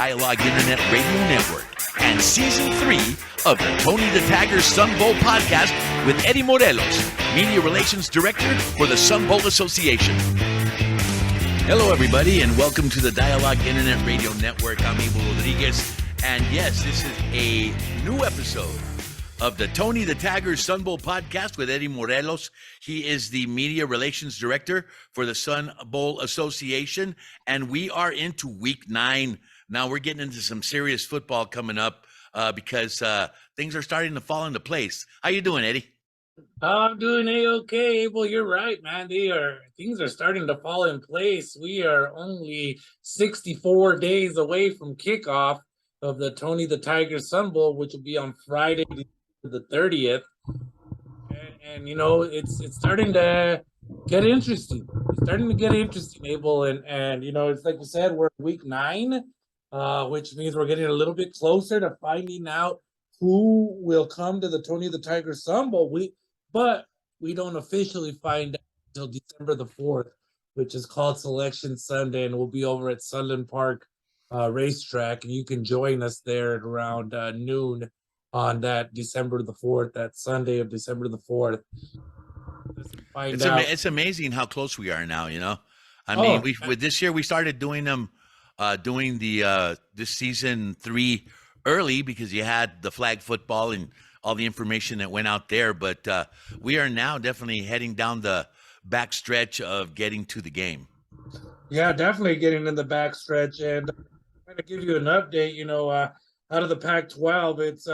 Dialogue Internet Radio Network and Season 3 of the Tony the Tiger Sun Bowl podcast with Eddie Morelos, Media Relations Director for the Sun Bowl Association. Hello, everybody, and welcome to the Dialogue Internet Radio Network. I'm Abel Rodriguez, and yes, this is a new episode of the Tony the Tiger Sun Bowl podcast with Eddie Morelos. He is the Media Relations Director for the Sun Bowl Association, and we are into Week 9. Now we're getting into some serious football coming up because things are starting to fall into place. How you doing, Eddie? I'm doing A-okay. Well, you're right, man. Things are starting to fall in place. We are only 64 days away from kickoff of the Tony the Tiger Sun Bowl, which will be on Friday, the 30th. And you know, it's starting to get interesting. It's starting to get interesting, Abel. And you know, it's like you said, we're Week 9, which means we're getting a little bit closer to finding out who will come to the Tony the Tiger Sun Bowl. But we don't officially find out until December the 4th, which is called Selection Sunday, and we'll be over at Sunland Park racetrack, and you can join us there at around noon on that December the 4th, that Sunday of December the 4th. It's amazing how close we are now, you know? I mean, with this year, we started doing them, this season 3 early because you had the flag football and all the information that went out there. But we are now definitely heading down the back stretch of getting to the game. Yeah, definitely getting in the back stretch. And I'm going to give you an update, you know, out of the Pac-12, it's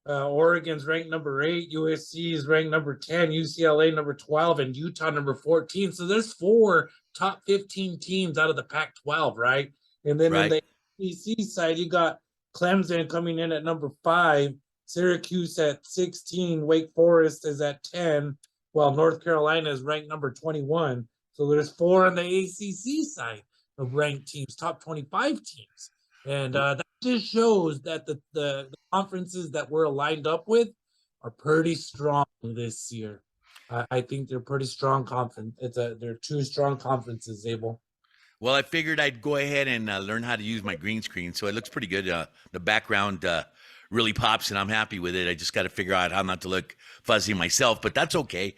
Oregon's ranked number 8, USC is ranked number 10, UCLA number 12, and Utah number 14. So there's 4 top 15 teams out of the Pac-12, right? And then on the ACC side, you got Clemson coming in at number 5, Syracuse at 16, Wake Forest is at 10, while North Carolina is ranked number 21. So there's 4 on the ACC side of ranked teams, top 25 teams. And that just shows that the conferences that we're aligned up with are pretty strong this year. I think they're pretty strong conference. They're 2 strong conferences, Abel. Well, I figured I'd go ahead and learn how to use my green screen, so it looks pretty good. The background really pops, and I'm happy with it. I just got to figure out how not to look fuzzy myself, but that's okay.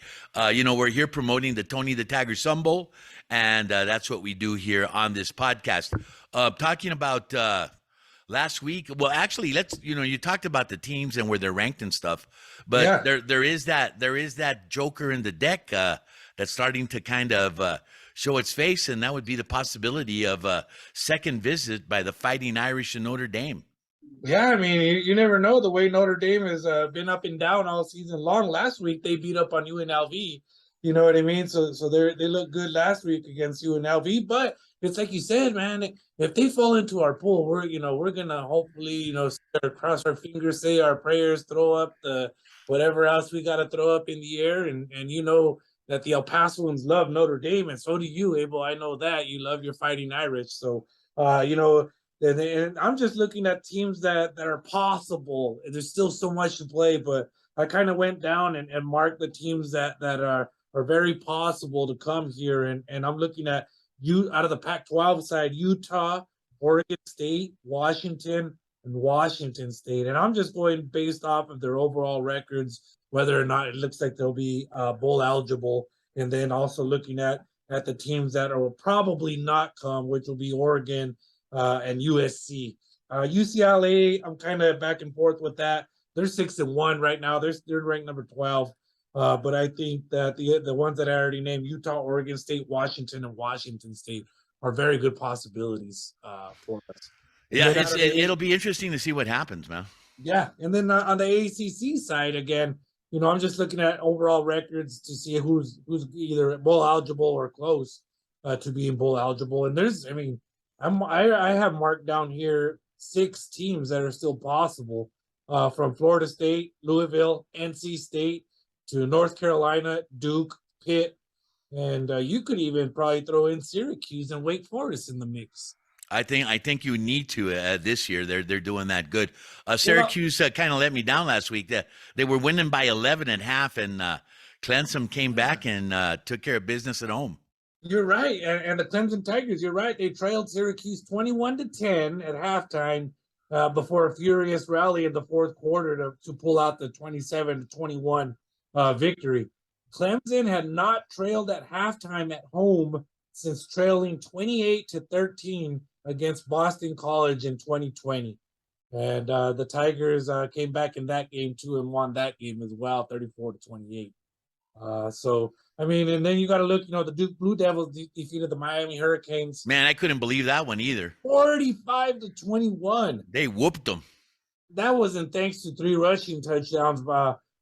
You know, we're here promoting the Tony the Tiger Sun Bowl, and that's what we do here on this podcast. Talking about last week, well, actually, you talked about the teams and where they're ranked and stuff, but there is that joker in the deck that's starting to kind of show its face, and that would be the possibility of a second visit by the Fighting Irish in Notre Dame. Yeah, I mean, you never know. The way Notre Dame has been up and down all season long. Last week, they beat up on UNLV. You know what I mean? So they look good last week against UNLV. But it's like you said, man, if they fall into our pool, we're going to hopefully, cross our fingers, say our prayers, throw up the whatever else we got to throw up in the air. And you know that the El Pasoans love Notre Dame, and so do you, Abel. I know that. You love your Fighting Irish. So, and I'm just looking at teams that are possible. There's still so much to play, but I kind of went down and marked the teams that are very possible to come here. And I'm looking at out of the Pac-12 side, Utah, Oregon State, Washington, and Washington State. And I'm just going based off of their overall records, whether or not it looks like they'll be bowl eligible. And then also looking at the teams that will probably not come, which will be Oregon, and USC. UCLA, I'm kind of back and forth with that. They're 6-1 right now. They're ranked number 12. But I think that the ones that I already named, Utah, Oregon State, Washington, and Washington State, are very good possibilities for us. Yeah, it'll be interesting to see what happens, man. Yeah, and then on the ACC side, again, you know, I'm just looking at overall records to see who's either bowl eligible or close to being bowl eligible. And I have marked down here 6 teams that are still possible, from Florida State, Louisville, NC State, to North Carolina, Duke, Pitt, and you could even probably throw in Syracuse and Wake Forest in the mix. I think you need to this year. They're doing that good. Syracuse kind of let me down last week. They were winning by 11 at half, and Clemson came back and took care of business at home. You're right, and the Clemson Tigers. You're right. They trailed Syracuse 21-10 at halftime before a furious rally in the fourth quarter to pull out the 27-21 victory. Clemson had not trailed at halftime at home since trailing 28-13 against Boston College in 2020. And the Tigers came back in that game too and won that game as well, 34-28. So I mean, and then you got to look. The Duke Blue Devils defeated the Miami Hurricanes Man, I couldn't believe that one either. 45-21. They whooped them. That wasn't thanks to 3 rushing touchdowns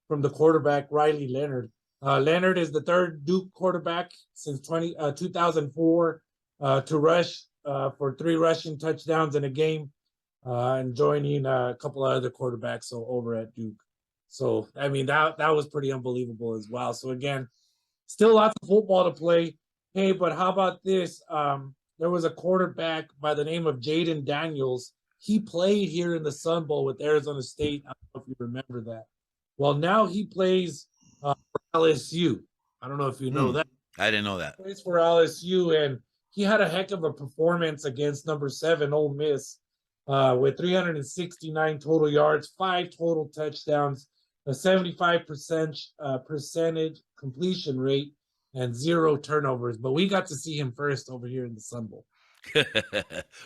from the quarterback Riley Leonard. Leonard is the third Duke quarterback since 2004 to rush for 3 rushing touchdowns in a game, and joining a couple of other quarterbacks over at Duke. So I mean that was pretty unbelievable as well. So again, still lots of football to play. Hey, but how about this? There was a quarterback by the name of Jaden Daniels. He played here in the Sun Bowl with Arizona State. I don't know if you remember that. Well, now he plays for LSU. I don't know if you know that. I didn't know that. He plays for LSU, and he had a heck of a performance against number 7 Ole Miss with 369 total yards, 5 total touchdowns, a 75% percentage completion rate, and 0 turnovers. But we got to see him first over here in the Sun Bowl.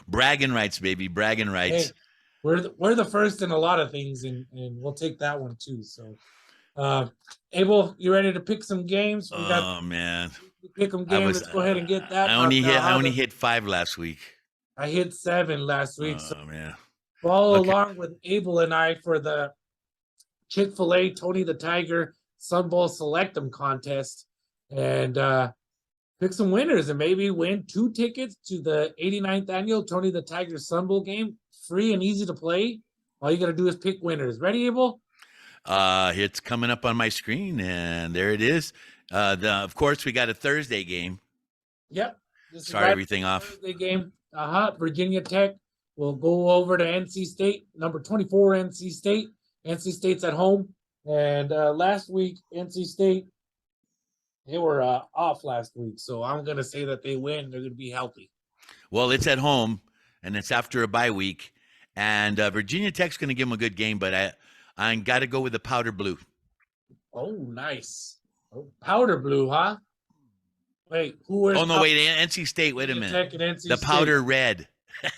Bragging rights, baby. Bragging rights. Hey, we're the first in a lot of things, and we'll take that one too. So, Abel, you ready to pick some games? We got man, pick them game. Let's go ahead and get that. I only hit 5 last week. I hit 7 last week. Oh, so man. Follow along with Abel and I for the Chick-fil-A Tony the Tiger Sun Bowl Select'em contest, and pick some winners and maybe win 2 tickets to the 89th annual Tony the Tiger Sun Bowl game. Free and easy to play. All you got to do is pick winners. Ready, Abel? It's coming up on my screen, and there it is. Of course, we got a Thursday game. Yep. Start everything off. Thursday game. Virginia Tech will go over to NC State, number 24 NC State. NC State's at home. And last week, NC State, they were off last week. So I'm going to say that they win. They're going to be healthy. Well, it's at home, and it's after a bye week. And Virginia Tech's going to give them a good game, but I got to go with the powder blue. Oh, nice. Oh, powder blue, huh? Wait, who wears? Oh, no, wait, NC State. Wait a minute. The powder red.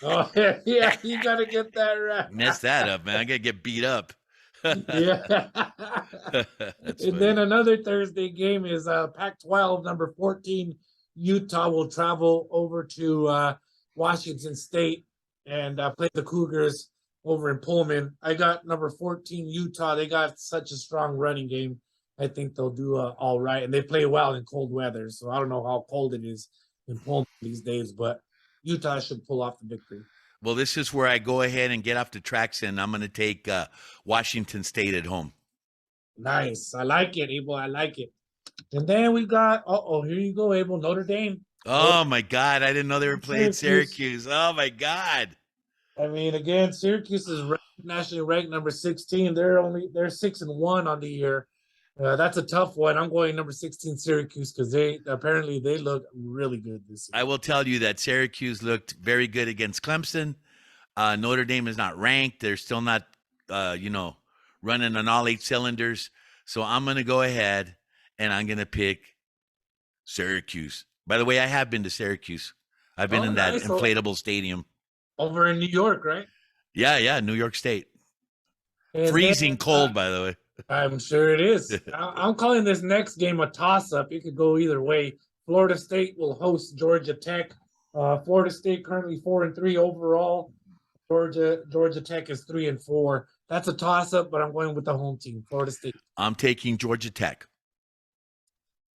Oh, yeah, you got to get that right. Mess that up, man. I got to get beat up. Yeah. And then another Thursday game is Pac-12, number 14. Utah will travel over to Washington State and play the Cougars over in Pullman. I got number 14 Utah. They got such a strong running game. I think they'll do all right. And they play well in cold weather. So I don't know how cold it is in Pullman these days, but Utah should pull off the victory. Well, this is where I go ahead and get off the tracks, and I'm going to take Washington State at home. Nice. I like it, Abel. I like it. And then we got, here you go, Abel, Notre Dame. Oh, my God. I didn't know they were playing Syracuse. Oh, my God. I mean, again, Syracuse is nationally ranked number 16. They're 6-1 on the year. That's a tough one. I'm going number 16 Syracuse because they look really good this year. I will tell you that Syracuse looked very good against Clemson. Notre Dame is not ranked. They're still not, running on all 8 cylinders. So I'm going to go ahead and I'm going to pick Syracuse. By the way, I have been to Syracuse. I've been in that inflatable stadium. Over in New York, right? Yeah, New York State. And freezing cold, by the way. I'm sure it is. I'm calling this next game a toss-up. It could go either way. Florida State will host Georgia Tech. Florida State currently 4-3 overall. Georgia Tech is 3-4. That's a toss-up, but I'm going with the home team, Florida State. I'm taking Georgia Tech.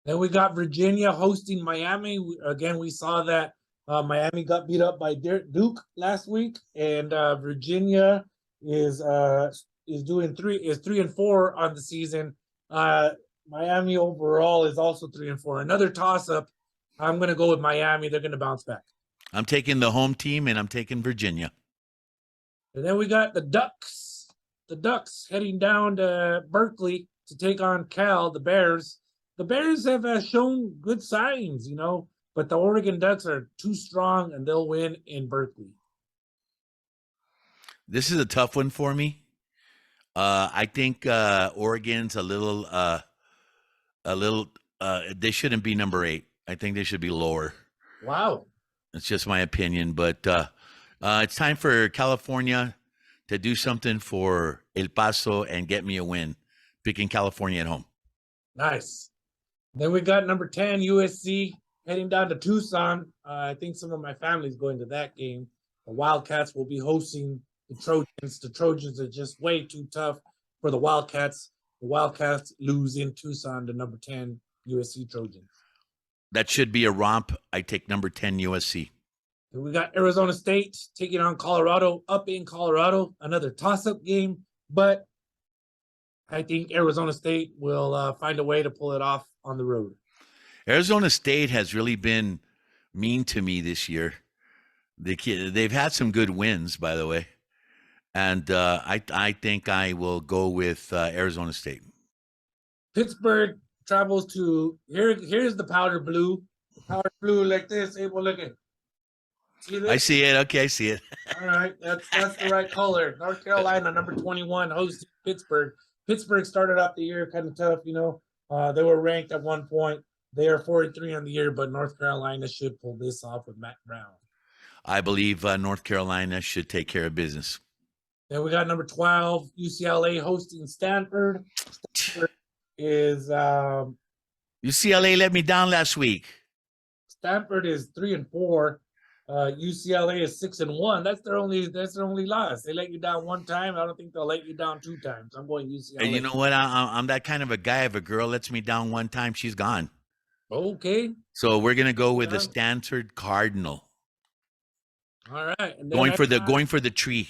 Then we got Virginia hosting Miami. Again, we saw that Miami got beat up by Duke last week, and Virginia is 3-4 on the season. Miami overall is also 3-4. Another toss-up. I'm going to go with Miami. They're going to bounce back. I'm taking the home team, and I'm taking Virginia. And then we got the Ducks. The Ducks heading down to Berkeley to take on Cal, the Bears. The Bears have shown good signs, but the Oregon Ducks are too strong, and they'll win in Berkeley. This is a tough one for me. I think Oregon's a little. They shouldn't be number 8. I think they should be lower. Wow. It's just my opinion, but it's time for California to do something for El Paso and get me a win, picking California at home. Nice. Then we got number 10, USC, heading down to Tucson. I think some of my family's going to that game. The Wildcats will be hosting the Trojans. The Trojans are just way too tough for the Wildcats. The Wildcats lose in Tucson to number 10, USC Trojans. That should be a romp. I take number 10 USC. And we got Arizona State taking on Colorado up in Colorado. Another toss-up game, but I think Arizona State will find a way to pull it off on the road. Arizona State has really been mean to me this year. They've had some good wins, by the way. And I think I will go with Arizona State. Pittsburgh travels to here's the powder blue. Powder blue like this. Abel, look at. See this? I see it. Okay, I see it. All right, that's the right color. North Carolina, number 21, hosting Pittsburgh. Pittsburgh started off the year kind of tough, you know. They were ranked at one point. They are 43 on the year, but North Carolina should pull this off with Matt Brown. I believe North Carolina should take care of business. Then we got number 12, UCLA hosting Stanford. Stanford is UCLA let me down last week. Stanford is 3-4. UCLA is 6-1. That's their only loss. They let you down one time. I don't think they'll let you down 2 times. I'm going UCLA. And you know what? I'm that kind of a guy. If a girl lets me down one time, she's gone. Okay. So we're gonna go with the Stanford Cardinal. All right. And going for the tree.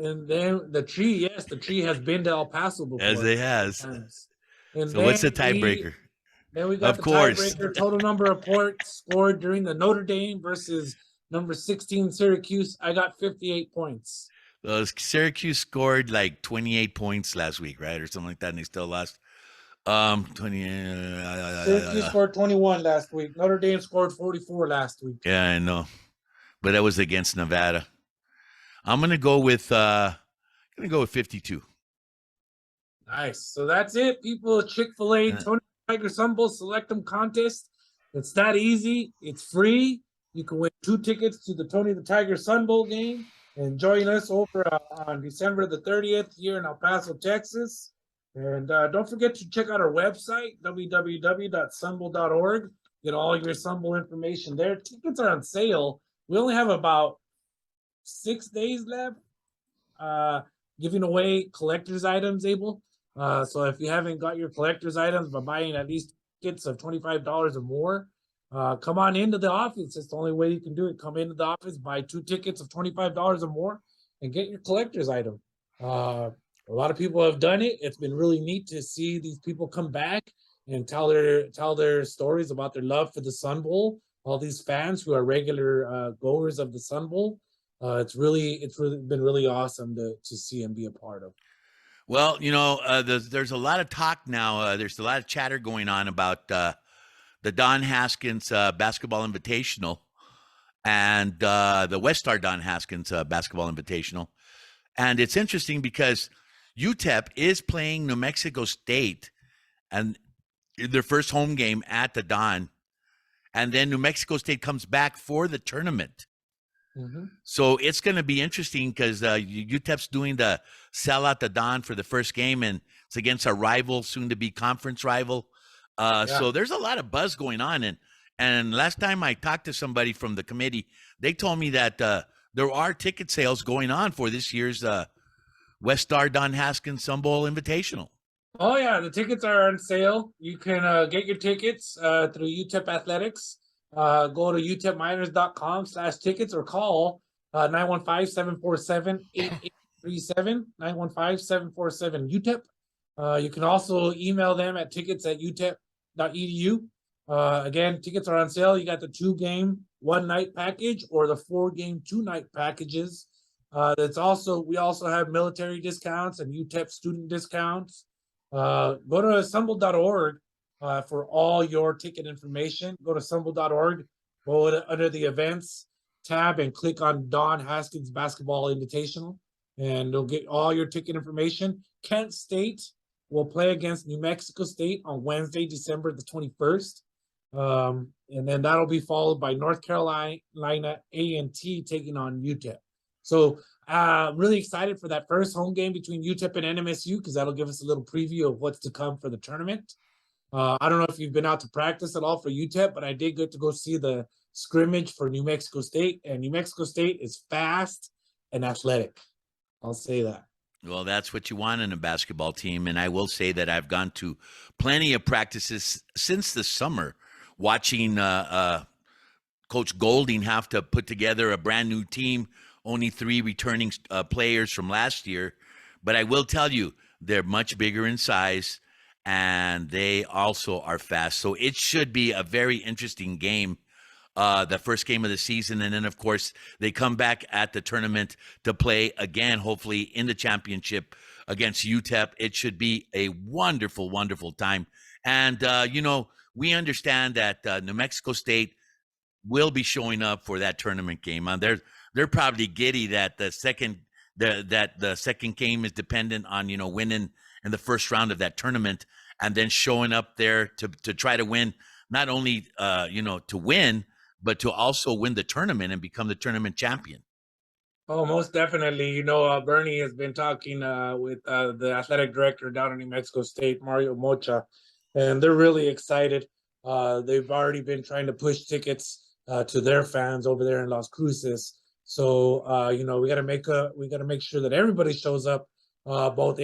And then the tree, yes, the tree has been to El Paso before. As it has. And so what's the tiebreaker? Then we got the tiebreaker. Total number of points scored during the Notre Dame versus number 16 Syracuse. I got 58 points. Syracuse scored like 28 points last week, right, or something like that, and they still lost. 20. Syracuse scored 21 last week. Notre Dame scored 44 last week. Yeah, I know, but that was against Nevada. I'm gonna go with 52. Nice. So that's it, people. Chick-fil-A, Tony Tiger Sun Bowl Select 'em contest. It's that easy. It's free. You can win 2 tickets to the Tony the Tiger Sun Bowl game and join us over on December the 30th here in El Paso, Texas. And don't forget to check out our website, www.sunbowl.org. Get all your Sun Bowl information there. Tickets are on sale. We only have about 6 days left, giving away collector's items, Abel. So if you haven't got your collector's items by buying at least tickets of $25 or more, come on into the office. It's the only way you can do it. Come into the office, buy 2 tickets of $25 or more, and get your collector's item. A lot of people have done it. It's been really neat to see these people come back and tell their stories about their love for the Sun Bowl. All these fans who are regular goers of the Sun Bowl. It's really been really awesome to see and be a part of. Well, you know, there's a lot of talk now. There's a lot of chatter going on about the Don Haskins Basketball Invitational and the Westar Don Haskins Basketball Invitational. And it's interesting because UTEP is playing New Mexico State and their first home game at the Don. And then New Mexico State comes back for the tournament. Mm-hmm. So it's going to be interesting because UTEP's doing the sell out the Don for the first game, and it's against a rival, soon to be conference rival. So there's a lot of buzz going on. And last time I talked to somebody from the committee, they told me that there are ticket sales going on for this year's Westar Don Haskins Sun Bowl Invitational. Oh yeah, the tickets are on sale. You can get your tickets through UTEP Athletics. Go to utepminers.com/tickets or call 915-747-8837, 915-747-UTEP. You can also email them at tickets@utep.edu. Again, tickets are on sale. You got the 2-game 1-night package or the 4-game 2-night packages. We also have military discounts and UTEP student discounts. Go to assemble.org for all your ticket information. Go to sunbowl.org, under the events tab, and click on Don Haskins Basketball Invitational, and you'll get all your ticket information. Kent State will play against New Mexico State on Wednesday, December the 21st. And then that'll be followed by North Carolina A&T taking on UTEP. So really excited for that first home game between UTEP and NMSU, because that'll give us a little preview of what's to come for the tournament. I don't know if you've been out to practice at all for UTEP, but I did get to go see the scrimmage for New Mexico State, and New Mexico State is fast and athletic. I'll say that. Well, that's what you want in a basketball team. And I will say that I've gone to plenty of practices since the summer, watching Coach Golding have to put together a brand new team, only 3 returning players from last year. But I will tell you, they're much bigger in size, and they also are fast. So it should be a very interesting game, the first game of the season. And then, of course, they come back at the tournament to play again, hopefully in the championship against UTEP. It should be a wonderful, wonderful time. And, we understand that New Mexico State will be showing up for that tournament game. They're probably giddy that the second game is dependent on winning in the first round of that tournament, and then showing up there to try to win, not only to win, but to also win the tournament and become the tournament champion. Oh, most definitely. Bernie has been talking with the athletic director down in New Mexico State, Mario Mocha, and they're really excited. They've already been trying to push tickets to their fans over there in Las Cruces. So we got to make sure that everybody shows up, both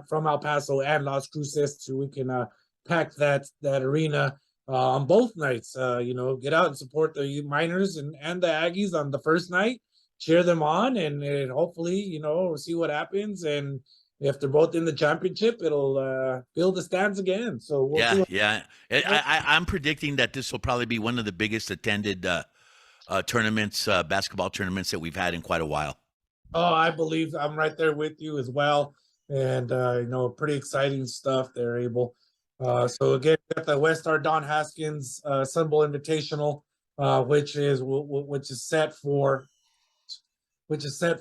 from El Paso and Las Cruces, so we can pack that arena on both nights. Get out and support the Miners and the Aggies on the first night, cheer them on, and hopefully we'll see what happens. And if they're both in the championship, it'll fill the stands again. So we'll I'm predicting that this will probably be one of the biggest attended tournaments, basketball tournaments that we've had in quite a while. Oh, I believe I'm right there with you as well. And, pretty exciting stuff there, Abel. So again, we got the West Star Don Haskins Sun Bowl Invitational, which is set for Wednesday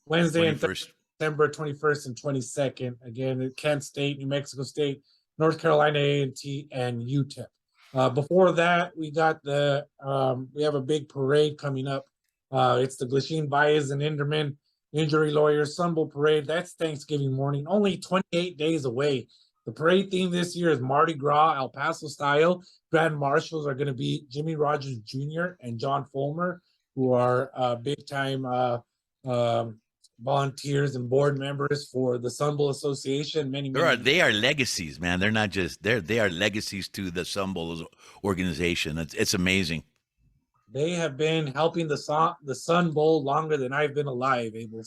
21st. And Thursday, December 21st and 22nd. Again, at Kent State, New Mexico State, North Carolina A&T, and UTEP. Before that, we got we have a big parade coming up. It's the Glasheen Baez and Inderman Injury Lawyers Sun Bowl Parade. That's Thanksgiving morning, only 28 days away. The parade theme this year is Mardi Gras, El Paso style. Grand marshals are going to be Jimmy Rogers Jr. and John Fulmer, who are big-time volunteers and board members for the Sun Bowl Association. They are legacies, man. They're not just they are legacies to the Sun Bowl organization. It's amazing. They have been helping the Sun Bowl longer than I've been alive, Abel.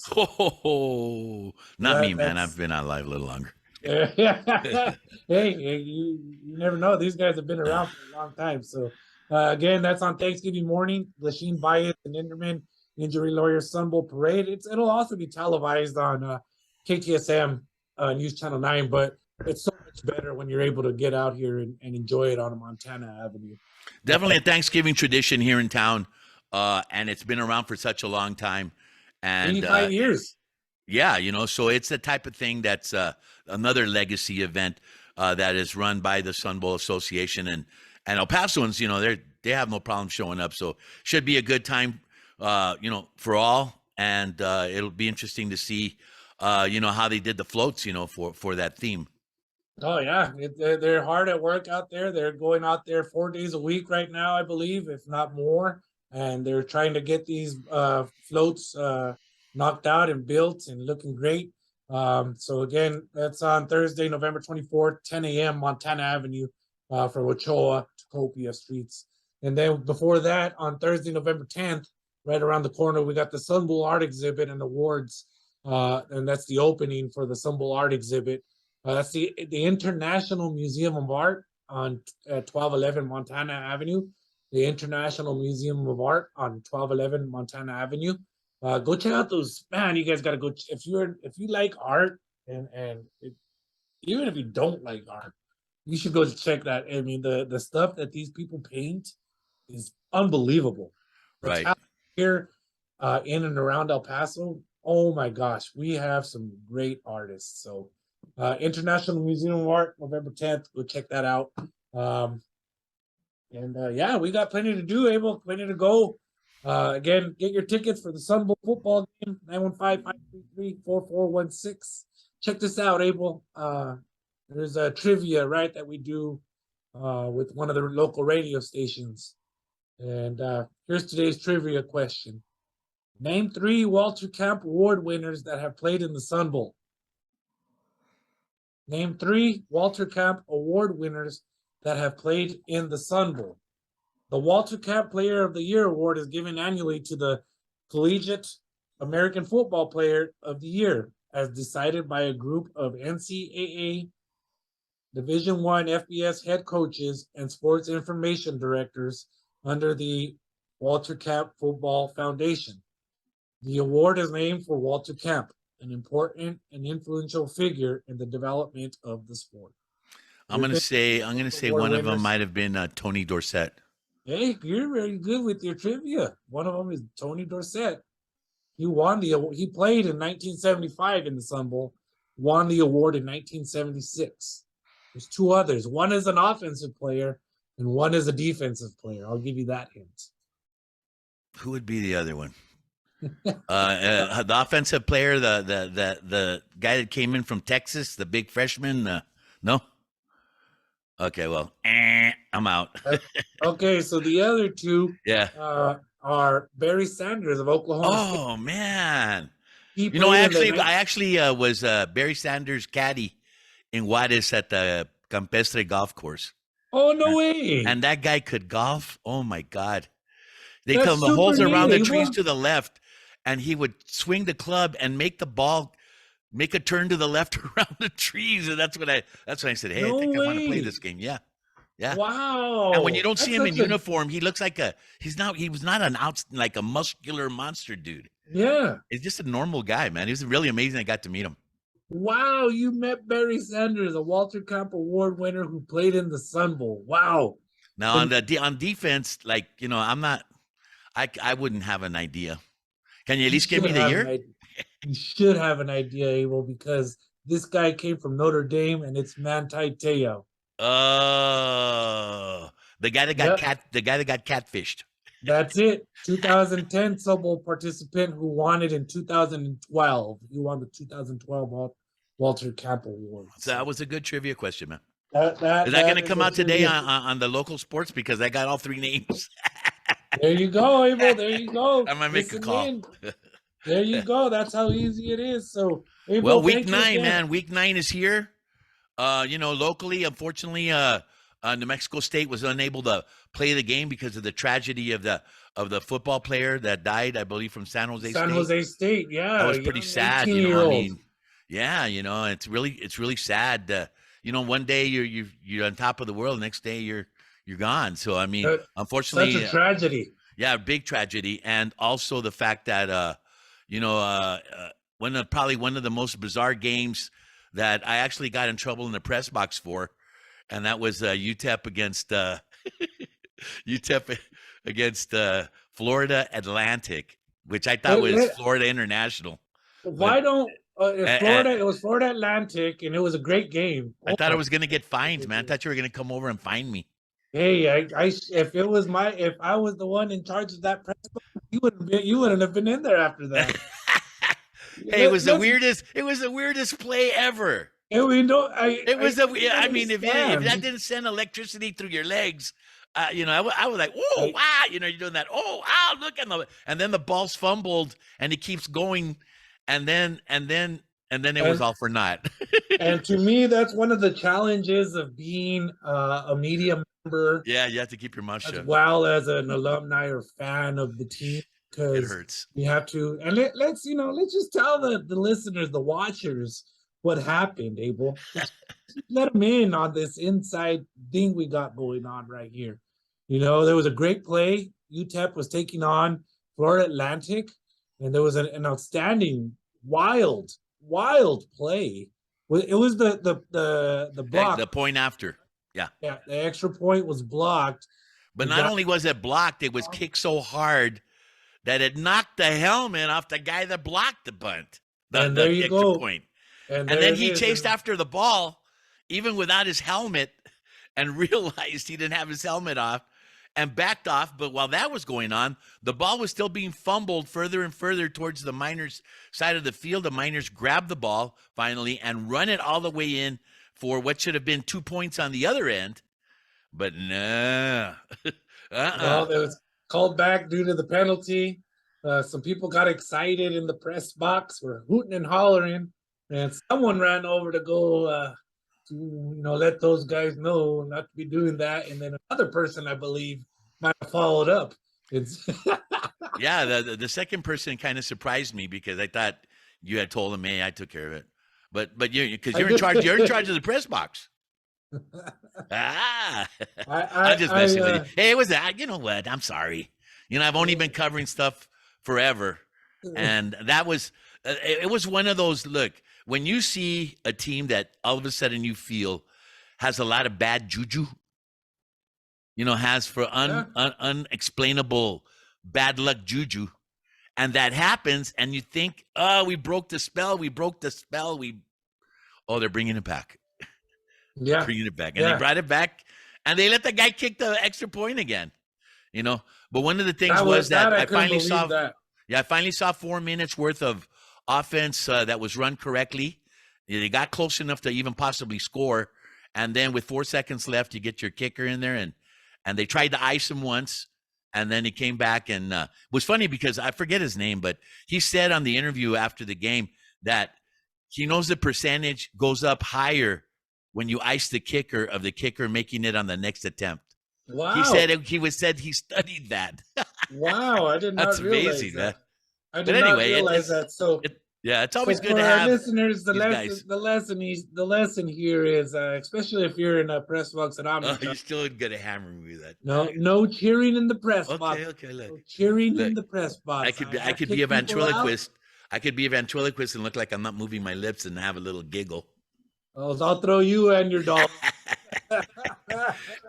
Not me, man. I've been alive a little longer. Hey, you never know. These guys have been around for a long time. So again, that's on Thanksgiving morning. Glasheen Baez and Inderman Injury Lawyers Sun Bowl Parade. It'll also be televised on KTSM News Channel 9, but it's so much better when you're able to get out here and enjoy it on Montana Avenue. Definitely a Thanksgiving tradition here in town, and it's been around for such a long time. And 85 years. Yeah, so it's the type of thing that's another legacy event that is run by the Sun Bowl Association, and El Pasoans, they have no problem showing up. So should be a good time, for all, and it'll be interesting to see, how they did the floats, for that theme. Oh yeah, they're hard at work out there. They're going out there 4 days a week right now, I believe, if not more, and they're trying to get these floats knocked out and built and looking great. So again, that's on Thursday, November 24th, 10 a.m. Montana Avenue, from Ochoa to Copia Streets. And then before that, on Thursday, November 10th, right around the corner, we got the Sun Bowl Art Exhibit and Awards, and that's the opening for the Sun Bowl Art Exhibit. That's the International Museum of Art on 1211 Montana Avenue. The International Museum of Art on 1211 Montana Avenue. Go check out those, man. You guys got to go. If you like art, and even if you don't like art, You should go check that. I mean, the stuff that these people paint is unbelievable. The Right. talent here in and around El Paso, oh my gosh, we have some great artists. So, International Museum of Art, November 10th. Go check that out. Yeah, we got plenty to do, Abel. Plenty to go. Again, get your tickets for the Sun Bowl football game, 915-533-4416. Check this out, Abel. There's a trivia, right, that we do with one of the local radio stations. And here's today's trivia question. Name 3 Walter Camp Award winners that have played in the Sun Bowl. Name 3 Walter Camp Award winners that have played in the Sun Bowl. The Walter Camp Player of the Year award is given annually to the Collegiate American Football Player of the Year, as decided by a group of NCAA Division I FBS head coaches and sports information directors under the Walter Camp Football Foundation. The award is named for Walter Camp, an important and influential figure in the development of the sport. I'm gonna say one of them might have been Tony Dorsett. Hey, you're very good with your trivia. One of them is Tony Dorsett. He played in 1975 in the Sun Bowl, won the award in 1976. There's 2 others. One is an offensive player and one is a defensive player. I'll give you that hint. Who would be the other one? The offensive player, the guy that came in from Texas, the big freshman. No. Okay, well, I'm out. Okay, so the other 2, yeah, are Barry Sanders of Oklahoma State. Oh man, I actually was Barry Sanders' caddy in Juarez at the Campestre golf course. Oh no way! And that guy could golf. Oh my God, they come the holes around the trees to the left, and he would swing the club and make the ball make a turn to the left around the trees, and that's when I said, hey, I think I want to play this game. Yeah. Wow. And when you don't see him in uniform, he looks like he was not like a muscular monster dude. Yeah. He's just a normal guy, man. He was really amazing. I got to meet him. Wow, you met Barry Sanders, a Walter Camp Award winner who played in the Sun Bowl. Wow. Now on defense, like, I wouldn't have an idea. Can you at least give me the year? You should have an idea, Abel, because this guy came from Notre Dame, and it's Manti Te'o. Oh, the guy that got catfished. That's it. 2010 Super Bowl participant who won it in 2012. He won the 2012 Walter Camp Award. So that was a good trivia question, man. Is that going to come out today on the local sports? Because I got all 3 names. There you go, Abel. There you go. I'm going to make a call. There you go. That's how easy it is. So, Abel, well, week 9, man. Week 9 is here. Locally, unfortunately, New Mexico State was unable to play the game because of the tragedy of the football player that died, I believe, from San Jose State. San Jose State, yeah. That was pretty sad. I mean, yeah, it's really sad. One day you're on top of the world, the next day you're gone. So I mean, unfortunately, such a tragedy. Yeah, big tragedy, and also the fact that probably one of the most bizarre games that I actually got in trouble in the press box for, and that was UTEP against Florida Atlantic, which I thought was Florida International. Why don't Florida? It was Florida Atlantic, and it was a great game. I thought I was going to get fined, man. I thought you were going to come over and fine me. Hey, if I was the one in charge of that press box, you wouldn't have been in there after that. Hey, it was the weirdest play ever. I mean, if that didn't send electricity through your legs, I was like, whoa, wow, you're doing that. Oh, wow, look and then the ball's fumbled and it keeps going, and then it was all for naught. And to me, that's one of the challenges of being a media member. Yeah, you have to keep your mouth shut, as well as an alumni or fan of the team. It hurts. We have to, and let's just tell the listeners, the watchers, what happened, Abel. Let them in on this inside thing we got going on right here. There was a great play. UTEP was taking on Florida Atlantic, and there was an outstanding, wild play. It was the block, the point after. Yeah. Yeah, the extra point was blocked. But not only was it blocked, it was kicked so hard that it knocked the helmet off the guy that blocked the bunt, and the there you extra go. point. And And there then it he is. chased after the ball, even without his helmet, and realized he didn't have his helmet off and backed off. But while that was going on, the ball was still being fumbled further and further towards the Miners side of the field. The Miners grabbed the ball finally and run it all the way in for what should have been 2 points on the other end. But no. Well, it was called back due to the penalty. Some people got excited in the press box, were hooting and hollering, and someone ran over to go to let those guys know not to be doing that. And then another person, I believe, might have followed up. It's Yeah, the second person kind of surprised me because I thought you had told him, "Hey, I took care of it," but you're in charge. You're in charge of the press box. I'm just messing with you. Hey, it was that. You know what? I'm sorry. I've only been covering stuff forever, and that was it was one of those. Look, when you see a team that all of a sudden you feel has a lot of bad juju, has for unexplainable bad luck juju, and that happens, and you think, oh, we broke the spell. They're bringing it back. Yeah. Bringing it back. And they brought it back, and they let the guy kick the extra point again, But one of the things was that I finally saw that. Yeah, I finally saw 4 minutes worth of offense that was run correctly. They got close enough to even possibly score. And then with 4 seconds left, you get your kicker in there, and they tried to ice him once, and then he came back. And it was funny because I forget his name, but he said on the interview after the game that he knows the percentage goes up higher when you ice the kicker of the kicker making it on the next attempt. Wow. He said he studied that. Wow, I did not That's realize amazing, that. man. I did not realize that. So it's always good for to our have listeners. The lesson here is, especially if you're in a press box at Omni. You're still gonna hammer me with that. No cheering in the press box. Okay, look. No cheering in the press box. I could be a ventriloquist. I could be a ventriloquist and look like I'm not moving my lips and have a little giggle. I'll throw you and your dog.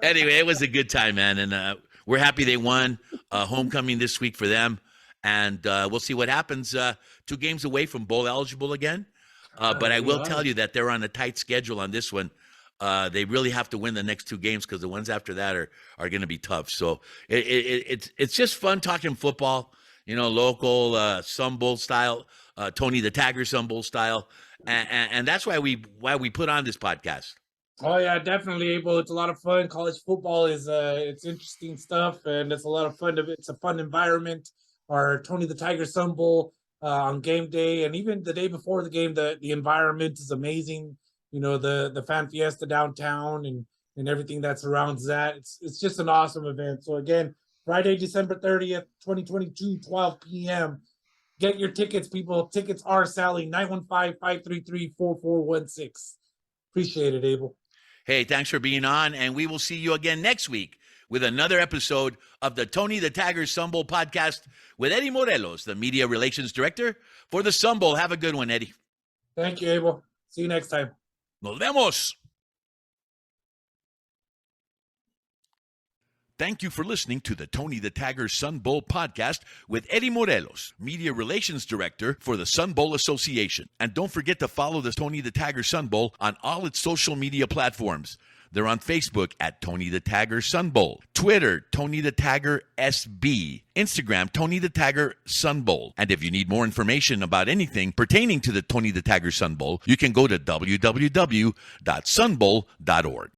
Anyway, it was a good time, man, and we're happy they won. Homecoming this week for them, and we'll see what happens. 2 games away from bowl eligible again, but I will tell you that they're on a tight schedule on this one. They really have to win the next 2 games because the ones after that are going to be tough. So it's just fun talking football, local Sun Bowl style, Tony the Tagger Sun Bowl style. And that's why we put on this podcast. Oh yeah, definitely, Abel. It's a lot of fun. College football is it's interesting stuff, and it's a lot of fun. It's a fun environment. Our Tony the Tiger Sun Bowl on game day, and even the day before the game, the environment is amazing. The fan fiesta downtown and everything that surrounds that. It's just an awesome event. So again, Friday, December 30th, 2022, 12 p.m. Get your tickets, people. Tickets are selling. 915-533-4416. Appreciate it, Abel. Hey, thanks for being on, and we will see you again next week with another episode of the Tony the Tagger Sun Bowl podcast with Eddie Morelos, the Media Relations Director for the Sun Bowl. Have a good one, Eddie. Thank you, Abel. See you next time. Nos vemos. Thank you for listening to the Tony the Tagger Sun Bowl podcast with Eddie Morelos, Media Relations Director for the Sun Bowl Association. And don't forget to follow the Tony the Tagger Sun Bowl on all its social media platforms. They're on Facebook at Tony the Tagger Sun Bowl, Twitter, Tony the Tagger SB, Instagram, Tony the Tagger Sun Bowl. And if you need more information about anything pertaining to the Tony the Tagger Sun Bowl, you can go to www.sunbowl.org.